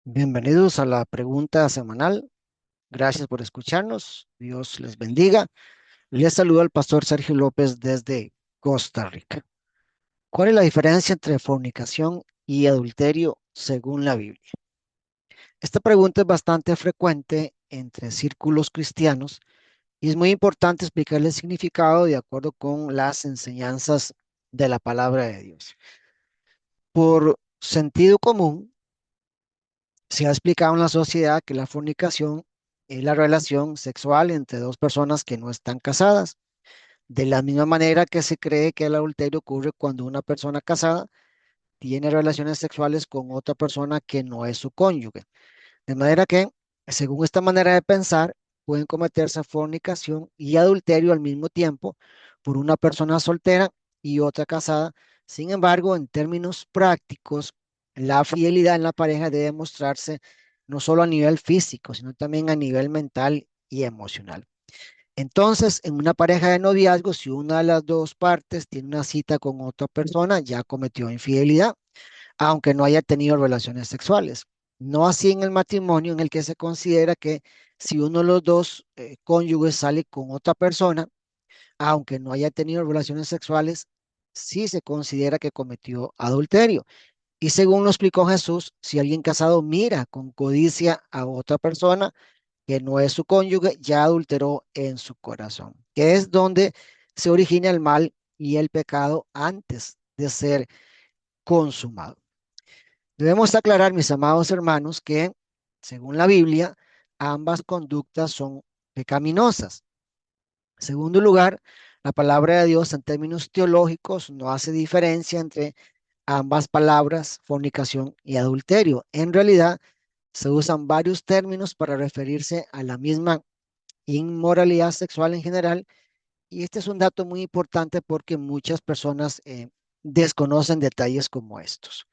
Bienvenidos a la pregunta semanal. Gracias por escucharnos. Dios les bendiga. Les saluda el pastor Sergio López desde Costa Rica. ¿Cuál es la diferencia entre fornicación y adulterio según la Biblia? Esta pregunta es bastante frecuente entre círculos cristianos y es muy importante explicarle el significado de acuerdo con las enseñanzas de la palabra de Dios. Por sentido común, se ha explicado en la sociedad que la fornicación es la relación sexual entre dos personas que no están casadas, de la misma manera que se cree que el adulterio ocurre cuando una persona casada tiene relaciones sexuales con otra persona que no es su cónyuge. De manera que, según esta manera de pensar, pueden cometerse fornicación y adulterio al mismo tiempo por una persona soltera y otra casada. Sin embargo, en términos prácticos, la fidelidad en la pareja debe mostrarse no solo a nivel físico, sino también a nivel mental y emocional. Entonces, en una pareja de noviazgo, si una de las dos partes tiene una cita con otra persona, ya cometió infidelidad aunque no haya tenido relaciones sexuales. No así en el matrimonio en el que se considera que si uno de los dos cónyuges sale con otra persona, aunque no haya tenido relaciones sexuales, sí se considera que cometió adulterio. Y según lo explicó Jesús, si alguien casado mira con codicia a otra persona que no es su cónyuge, ya adulteró en su corazón, que es donde se origina el mal y el pecado antes de ser consumado. Debemos aclarar, mis amados hermanos, que según la Biblia, ambas conductas son pecaminosas. En segundo lugar, la palabra de Dios en términos teológicos no hace diferencia entre ambas palabras, fornicación y adulterio. En realidad, se usan varios términos para referirse a la misma inmoralidad sexual en general. Y este es un dato muy importante porque muchas personas desconocen detalles como estos.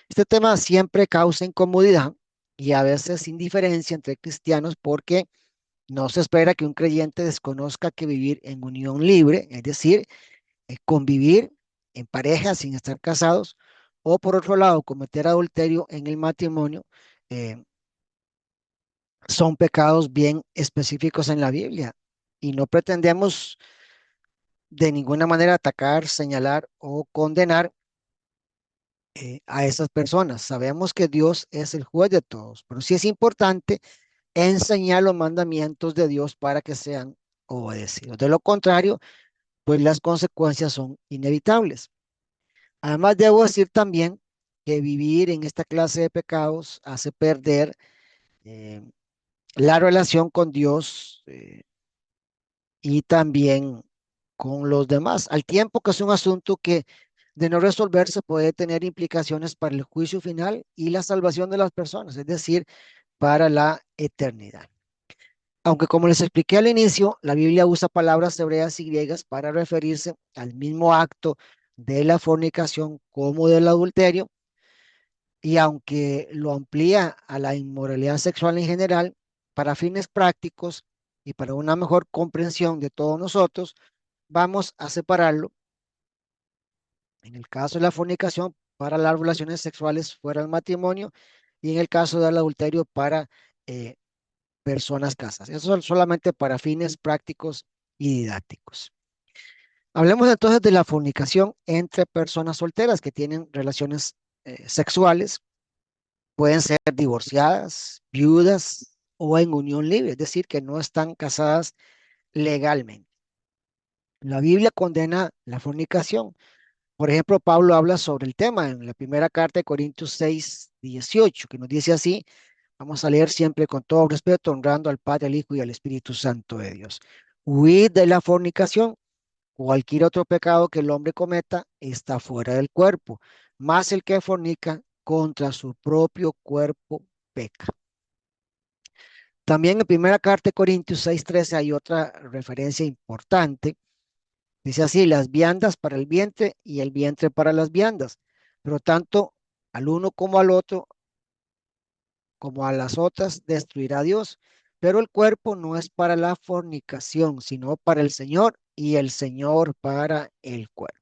Este tema siempre causa incomodidad y a veces indiferencia entre cristianos porque no se espera que un creyente desconozca que vivir en unión libre, es decir, convivir en pareja sin estar casados, o por otro lado, cometer adulterio en el matrimonio, eh, son pecados bien específicos en la Biblia. Y no pretendemos de ninguna manera atacar, señalar o condenar a esas personas. Sabemos que Dios es el juez de todos, pero sí es importante enseñar los mandamientos de Dios para que sean obedecidos. De lo contrario, pues las consecuencias son inevitables. Además, debo decir también que vivir en esta clase de pecados hace perder eh, la relación con Dios y también con los demás, al tiempo que es un asunto que de no resolverse puede tener implicaciones para el juicio final y la salvación de las personas, es decir, para la eternidad. Aunque como les expliqué al inicio, la Biblia usa palabras hebreas y griegas para referirse al mismo acto de la fornicación como del adulterio, y aunque lo amplía a la inmoralidad sexual en general, para fines prácticos y para una mejor comprensión de todos nosotros, vamos a separarlo en el caso de la fornicación para las relaciones sexuales fuera del matrimonio y en el caso del adulterio para eh, personas casadas. Eso es solamente para fines prácticos y didácticos. Hablemos entonces de la fornicación entre personas solteras que tienen relaciones sexuales. Pueden ser divorciadas, viudas o en unión libre, es decir, que no están casadas legalmente. La Biblia condena la fornicación. Por ejemplo, Pablo habla sobre el tema en la primera carta de Corintios 6:18, que nos dice así, vamos a leer siempre con todo respeto, honrando al Padre, al Hijo y al Espíritu Santo de Dios. Huid de la fornicación. Cualquier otro pecado que el hombre cometa está fuera del cuerpo, más el que fornica contra su propio cuerpo peca. También en primera carta de Corintios 6:13 hay otra referencia importante. Dice así, las viandas para el vientre y el vientre para las viandas. Pero tanto al uno como al otro, como a las otras, destruirá Dios. Pero el cuerpo no es para la fornicación, sino para el Señor y el Señor para el cuerpo.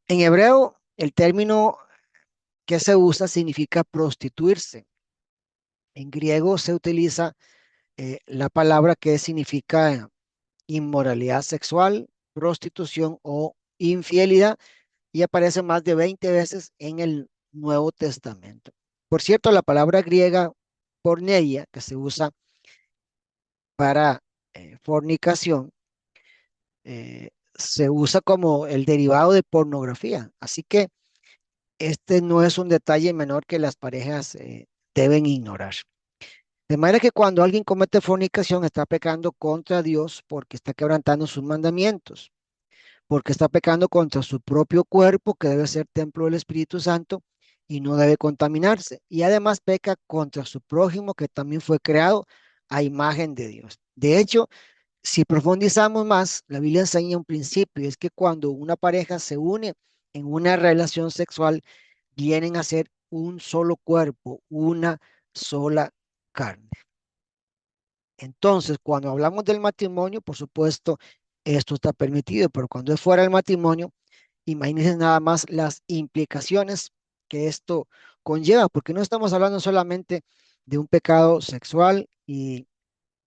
En hebreo, el término que se usa significa prostituirse. En griego se utiliza la palabra que significa inmoralidad sexual, prostitución o infidelidad y aparece más de 20 veces en el Nuevo Testamento. Por cierto, la palabra griega porneia, que se usa para fornicación, se usa como el derivado de pornografía. Así que este no es un detalle menor que las parejas deben ignorar. De manera que cuando alguien comete fornicación está pecando contra Dios porque está quebrantando sus mandamientos, porque está pecando contra su propio cuerpo que debe ser templo del Espíritu Santo y no debe contaminarse. Y además peca contra su prójimo que también fue creado a imagen de Dios. De hecho, si profundizamos más, la Biblia enseña un principio, y es que cuando una pareja se une en una relación sexual, vienen a ser un solo cuerpo, una sola carne. Entonces, cuando hablamos del matrimonio, por supuesto, esto está permitido, pero cuando es fuera del matrimonio, imagínense nada más las implicaciones que esto conlleva, porque no estamos hablando solamente de un pecado sexual y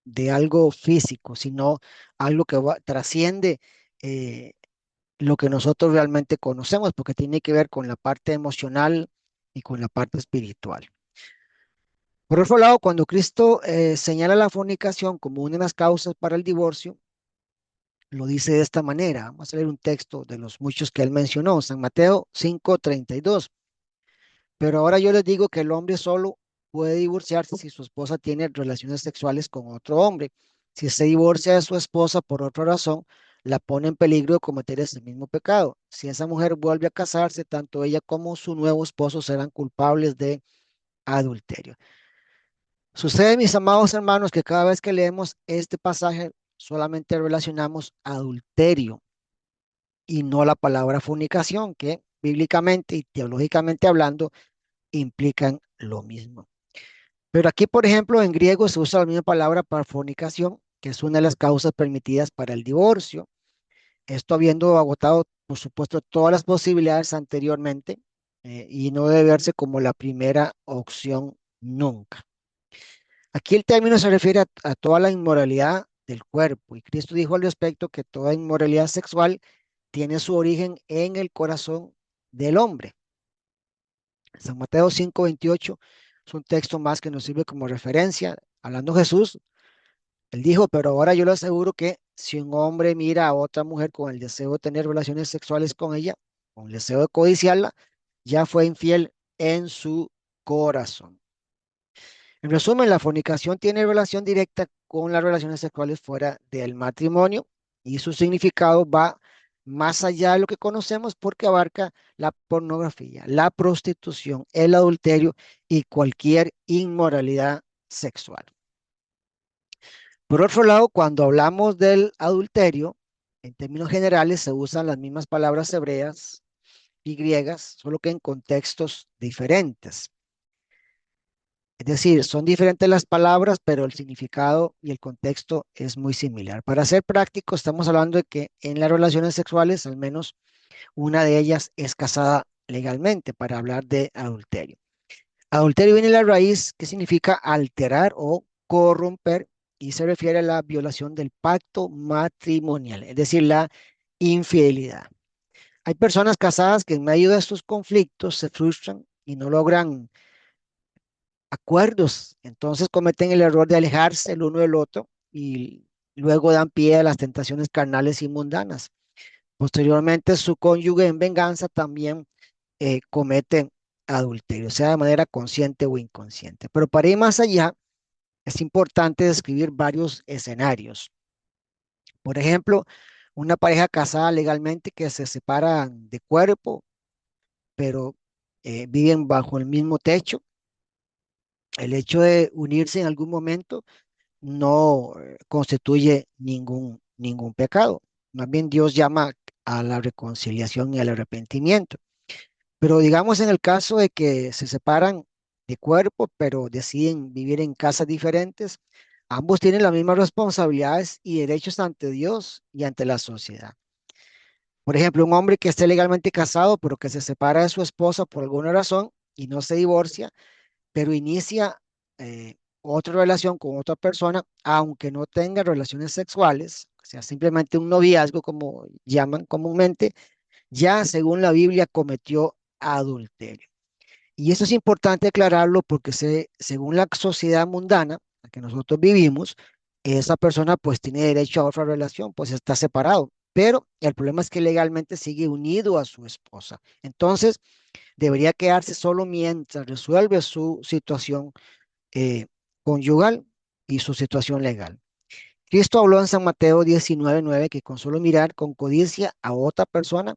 de algo físico, sino algo que trasciende eh, lo que nosotros realmente conocemos, porque tiene que ver con la parte emocional y con la parte espiritual. Por otro lado, cuando Cristo señala la fornicación como una de las causas para el divorcio, lo dice de esta manera. Vamos a leer un texto de los muchos que él mencionó, San Mateo 5:32. Pero ahora yo les digo que el hombre solo puede divorciarse si su esposa tiene relaciones sexuales con otro hombre. Si se divorcia de su esposa por otra razón, la pone en peligro de cometer ese mismo pecado. Si esa mujer vuelve a casarse, tanto ella como su nuevo esposo serán culpables de adulterio. Sucede, mis amados hermanos, que cada vez que leemos este pasaje solamente relacionamos adulterio y no la palabra fornicación, que bíblicamente y teológicamente hablando implican lo mismo. Pero aquí, por ejemplo, en griego se usa la misma palabra para fornicación, que es una de las causas permitidas para el divorcio. Esto habiendo agotado, por supuesto, todas las posibilidades anteriormente y no debe verse como la primera opción nunca. Aquí el término se refiere a toda la inmoralidad del cuerpo y Cristo dijo al respecto que toda inmoralidad sexual tiene su origen en el corazón del hombre. San Mateo 5:28 es un texto más que nos sirve como referencia. Hablando Jesús, él dijo, pero ahora yo le aseguro que si un hombre mira a otra mujer con el deseo de tener relaciones sexuales con ella, con el deseo de codiciarla, ya fue infiel en su corazón. En resumen, la fornicación tiene relación directa con las relaciones sexuales fuera del matrimonio y su significado va más allá de lo que conocemos porque abarca la pornografía, la prostitución, el adulterio y cualquier inmoralidad sexual. Por otro lado, cuando hablamos del adulterio, en términos generales se usan las mismas palabras hebreas y griegas, solo que en contextos diferentes. Es decir, son diferentes las palabras, pero el significado y el contexto es muy similar. Para ser práctico, estamos hablando de que en las relaciones sexuales, al menos una de ellas es casada legalmente para hablar de adulterio. Adulterio viene de la raíz que significa alterar o corromper y se refiere a la violación del pacto matrimonial, es decir, la infidelidad. Hay personas casadas que en medio de estos conflictos se frustran y no logran acuerdos, entonces cometen el error de alejarse el uno del otro y luego dan pie a las tentaciones carnales y mundanas. Posteriormente, su cónyuge en venganza también comete adulterio, sea de manera consciente o inconsciente. Pero para ir más allá, es importante describir varios escenarios. Por ejemplo, una pareja casada legalmente que se separa de cuerpo, pero viven bajo el mismo techo. El hecho de unirse en algún momento no constituye ningún pecado. Más bien Dios llama a la reconciliación y al arrepentimiento. Pero digamos en el caso de que se separan de cuerpo, pero deciden vivir en casas diferentes, ambos tienen las mismas responsabilidades y derechos ante Dios y ante la sociedad. Por ejemplo, un hombre que esté legalmente casado, pero que se separa de su esposa por alguna razón y no se divorcia, pero inicia otra relación con otra persona, aunque no tenga relaciones sexuales, o sea, simplemente un noviazgo, como llaman comúnmente, ya según la Biblia cometió adulterio. Y eso es importante aclararlo porque según la sociedad mundana en la que nosotros vivimos, esa persona pues tiene derecho a otra relación, pues está separado. Pero el problema es que legalmente sigue unido a su esposa. Entonces, debería quedarse solo mientras resuelve su situación eh, conyugal y su situación legal. Cristo habló en San Mateo 19:9 que con solo mirar con codicia a otra persona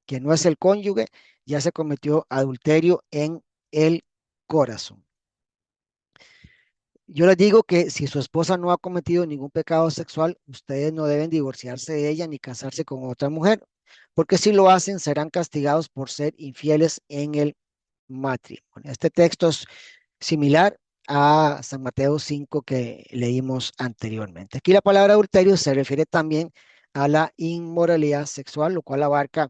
que no es el cónyuge, ya se cometió adulterio en el corazón. Yo les digo que si su esposa no ha cometido ningún pecado sexual, ustedes no deben divorciarse de ella ni casarse con otra mujer, porque si lo hacen serán castigados por ser infieles en el matrimonio. Este texto es similar a San Mateo 5 que leímos anteriormente. Aquí la palabra adulterio se refiere también a la inmoralidad sexual, lo cual abarca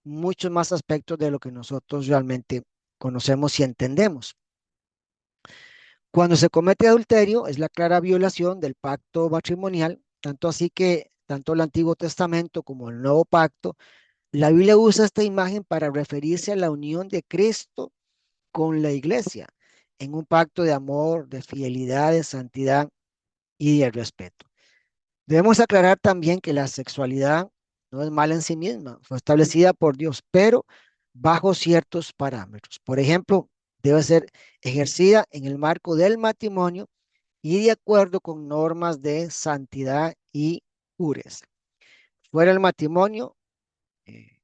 muchos más aspectos de lo que nosotros realmente conocemos y entendemos. Cuando se comete adulterio es la clara violación del pacto matrimonial, tanto así que tanto el Antiguo Testamento como el Nuevo Pacto, la Biblia usa esta imagen para referirse a la unión de Cristo con la iglesia en un pacto de amor, de fidelidad, de santidad y de respeto. Debemos aclarar también que la sexualidad no es mala en sí misma, fue establecida por Dios, pero bajo ciertos parámetros. Por ejemplo, debe ser ejercida en el marco del matrimonio y de acuerdo con normas de santidad y pureza. Fuera del matrimonio, eh,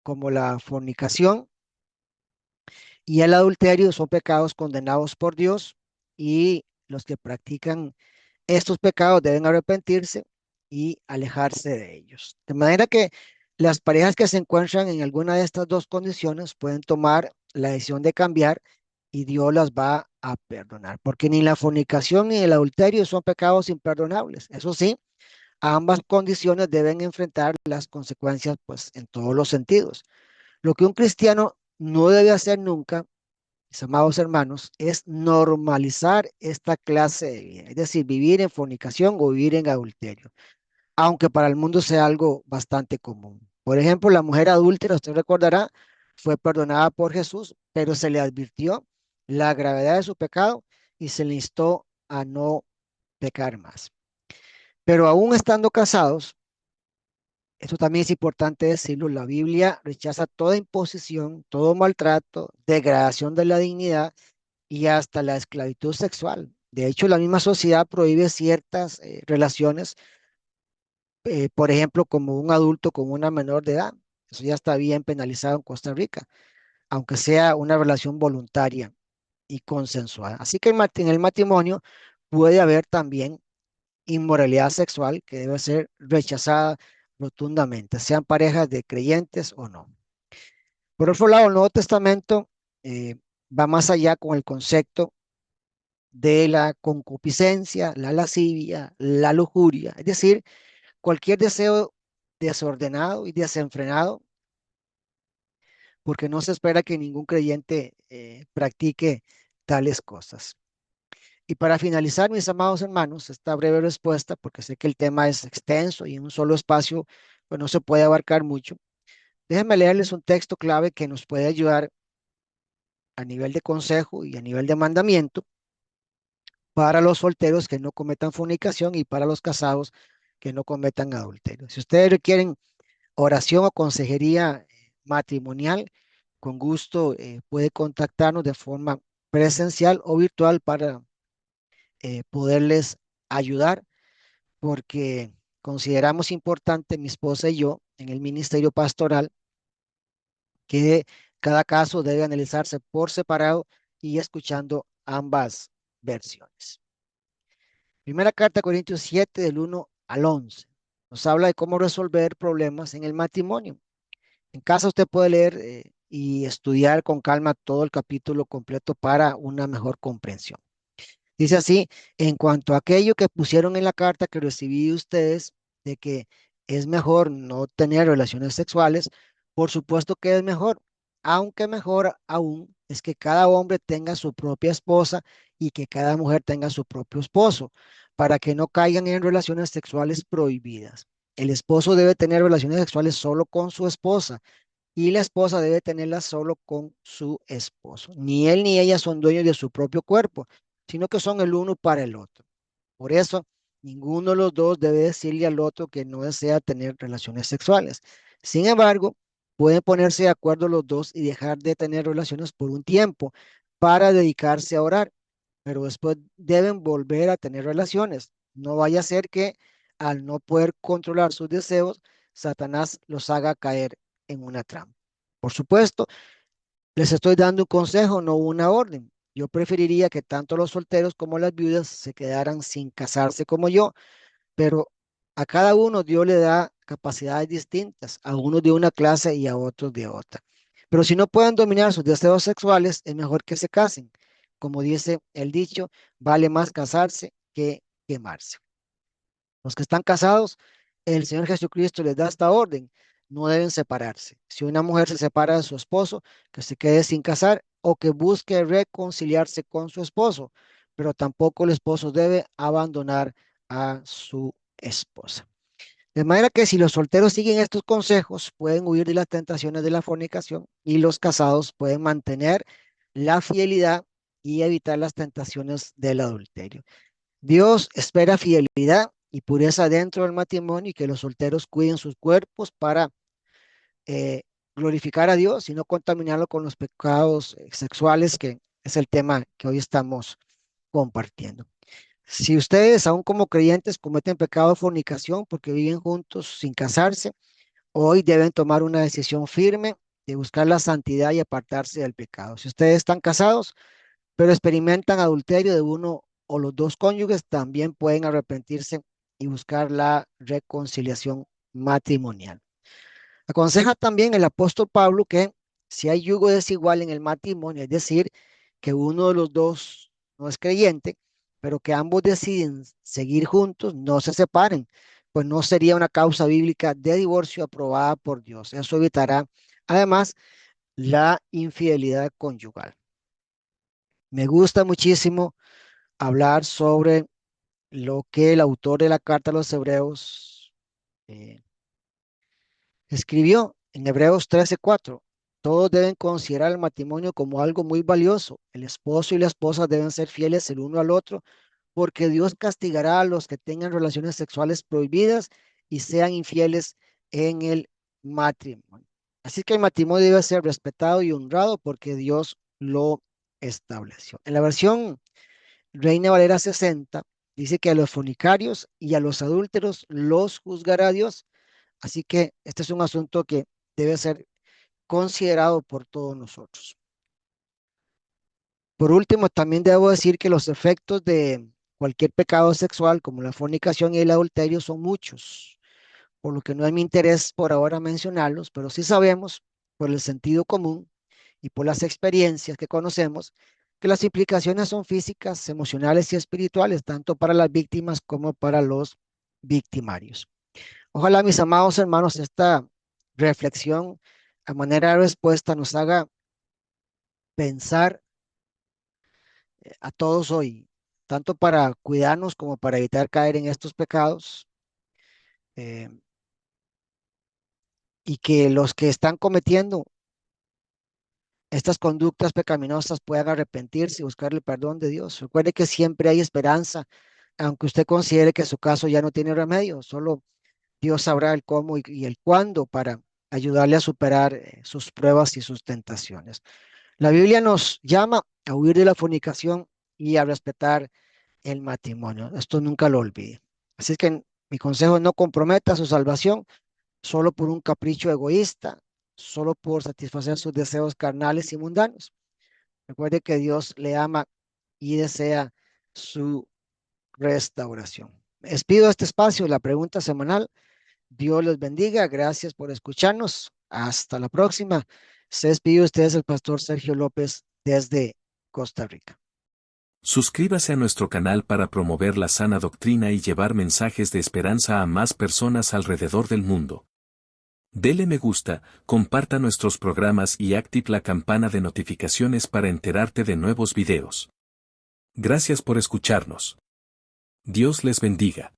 como la fornicación y el adulterio, son pecados condenados por Dios y los que practican estos pecados deben arrepentirse y alejarse de ellos. De manera que las parejas que se encuentran en alguna de estas dos condiciones pueden tomar la decisión de cambiar y Dios las va a perdonar, porque ni la fornicación ni el adulterio son pecados imperdonables. Eso sí, ambas condiciones deben enfrentar las consecuencias, pues, en todos los sentidos. Lo que un cristiano no debe hacer nunca, mis amados hermanos, es normalizar esta clase de vida, es decir, vivir en fornicación o vivir en adulterio, aunque para el mundo sea algo bastante común. Por ejemplo, la mujer adúltera, usted recordará, fue perdonada por Jesús, pero se le advirtió la gravedad de su pecado y se le instó a no pecar más. Pero aún estando casados, esto también es importante decirlo, la Biblia rechaza toda imposición, todo maltrato, degradación de la dignidad y hasta la esclavitud sexual. De hecho, la misma sociedad prohíbe ciertas relaciones, por ejemplo, como un adulto con una menor de edad. Eso ya está bien penalizado en Costa Rica, aunque sea una relación voluntaria y consensuada. Así que en el matrimonio puede haber también inmoralidad sexual que debe ser rechazada rotundamente, sean parejas de creyentes o no. Por otro lado, el Nuevo Testamento eh, va más allá con el concepto de la concupiscencia, la lascivia, la lujuria, es decir, cualquier deseo desordenado y desenfrenado, porque no se espera que ningún creyente practique tales cosas. Y para finalizar, mis amados hermanos, esta breve respuesta, porque sé que el tema es extenso y en un solo espacio pues no se puede abarcar mucho, déjenme leerles un texto clave que nos puede ayudar a nivel de consejo y a nivel de mandamiento para los solteros que no cometan fornicación y para los casados que no cometan adulterio. Si ustedes requieren oración o consejería matrimonial, con gusto puede contactarnos de forma presencial o virtual para poderles ayudar, porque consideramos importante, mi esposa y yo, en el ministerio pastoral, que cada caso debe analizarse por separado y escuchando ambas versiones. Primera carta a Corintios 7, del 1 al 11. Nos habla de cómo resolver problemas en el matrimonio. En casa usted puede leer y estudiar con calma todo el capítulo completo para una mejor comprensión. Dice así, en cuanto a aquello que pusieron en la carta que recibí de ustedes, de que es mejor no tener relaciones sexuales, por supuesto que es mejor, aunque mejor aún es que cada hombre tenga su propia esposa y que cada mujer tenga su propio esposo, para que no caigan en relaciones sexuales prohibidas. El esposo debe tener relaciones sexuales solo con su esposa y la esposa debe tenerlas solo con su esposo. Ni él ni ella son dueños de su propio cuerpo, sino que son el uno para el otro. Por eso, ninguno de los dos debe decirle al otro que no desea tener relaciones sexuales. Sin embargo, pueden ponerse de acuerdo los dos y dejar de tener relaciones por un tiempo para dedicarse a orar, pero después deben volver a tener relaciones. No vaya a ser que al no poder controlar sus deseos, Satanás los haga caer en una trampa. Por supuesto, les estoy dando un consejo, no una orden. Yo preferiría que tanto los solteros como las viudas se quedaran sin casarse como yo, pero a cada uno Dios le da capacidades distintas, a unos de una clase y a otros de otra. Pero si no pueden dominar sus deseos sexuales, es mejor que se casen. Como dice el dicho, vale más casarse que quemarse. Los que están casados, el Señor Jesucristo les da esta orden. No deben separarse. Si una mujer se separa de su esposo, que se quede sin casar o que busque reconciliarse con su esposo, pero tampoco el esposo debe abandonar a su esposa. De manera que si los solteros siguen estos consejos, pueden huir de las tentaciones de la fornicación y los casados pueden mantener la fidelidad y evitar las tentaciones del adulterio. Dios espera fidelidad y pureza dentro del matrimonio y que los solteros cuiden sus cuerpos para eh, glorificar a Dios y no contaminarlo con los pecados sexuales, que es el tema que hoy estamos compartiendo. Si ustedes, aún como creyentes, cometen pecado de fornicación porque viven juntos sin casarse, hoy deben tomar una decisión firme de buscar la santidad y apartarse del pecado. Si ustedes están casados, pero experimentan adulterio de uno o los dos cónyuges, también pueden arrepentirse y buscar la reconciliación matrimonial. Aconseja también el apóstol Pablo que si hay yugo desigual en el matrimonio, es decir, que uno de los dos no es creyente, pero que ambos deciden seguir juntos, no se separen, pues no sería una causa bíblica de divorcio aprobada por Dios. Eso evitará, además, la infidelidad conyugal. Me gusta muchísimo hablar sobre lo que el autor de la carta a los Hebreos eh, escribió en Hebreos 13:4. Todos deben considerar el matrimonio como algo muy valioso. El esposo y la esposa deben ser fieles el uno al otro, porque Dios castigará a los que tengan relaciones sexuales prohibidas y sean infieles en el matrimonio. Así que el matrimonio debe ser respetado y honrado porque Dios lo estableció. En la versión Reina Valera 60 dice que a los fornicarios y a los adúlteros los juzgará Dios. Así que este es un asunto que debe ser considerado por todos nosotros. Por último, también debo decir que los efectos de cualquier pecado sexual, como la fornicación y el adulterio, son muchos, por lo que no es mi interés por ahora mencionarlos, pero sí sabemos por el sentido común y por las experiencias que conocemos que las implicaciones son físicas, emocionales y espirituales, tanto para las víctimas como para los victimarios. Ojalá, mis amados hermanos, esta reflexión a manera de respuesta nos haga pensar a todos hoy, tanto para cuidarnos como para evitar caer en estos pecados, eh, y que los que están cometiendo estas conductas pecaminosas puedan arrepentirse y buscar el perdón de Dios. Recuerde que siempre hay esperanza, aunque usted considere que su caso ya no tiene remedio, solo Dios sabrá el cómo y el cuándo para ayudarle a superar sus pruebas y sus tentaciones. La Biblia nos llama a huir de la fornicación y a respetar el matrimonio. Esto nunca lo olvide. Así que mi consejo es no comprometa su salvación solo por un capricho egoísta, solo por satisfacer sus deseos carnales y mundanos. Recuerde que Dios le ama y desea su restauración. Despido este espacio, la pregunta semanal. Dios los bendiga. Gracias por escucharnos. Hasta la próxima. Se despide de ustedes el pastor Sergio López desde Costa Rica. Suscríbase a nuestro canal para promover la sana doctrina y llevar mensajes de esperanza a más personas alrededor del mundo. Dele me gusta, comparta nuestros programas y active la campana de notificaciones para enterarte de nuevos videos. Gracias por escucharnos. Dios les bendiga.